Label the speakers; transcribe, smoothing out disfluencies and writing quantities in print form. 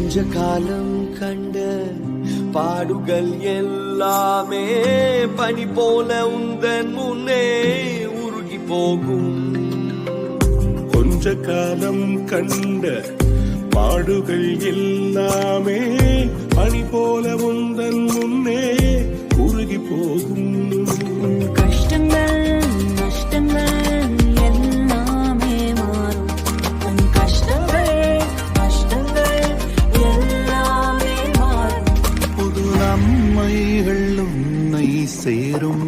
Speaker 1: கொஞ்ச காலம் கண்ட பாடுகள் எல்லாமே பனி போல உந்தன் முன்னே உருகி போகும்.
Speaker 2: கொஞ்ச காலம் கண்ட பாடுகள் எல்லாமே பனி போல உந்தன் முன்னே உருகி போகும்.
Speaker 3: கஷ்டங்கள் நஷ்டங்கள் எல்லாமே மாறும். உன் கஷ்டங்கள் நஷ்டங்கள் எல்லாமே மாறும்.
Speaker 4: புது நன்மைகள் உன்னை சேரும்.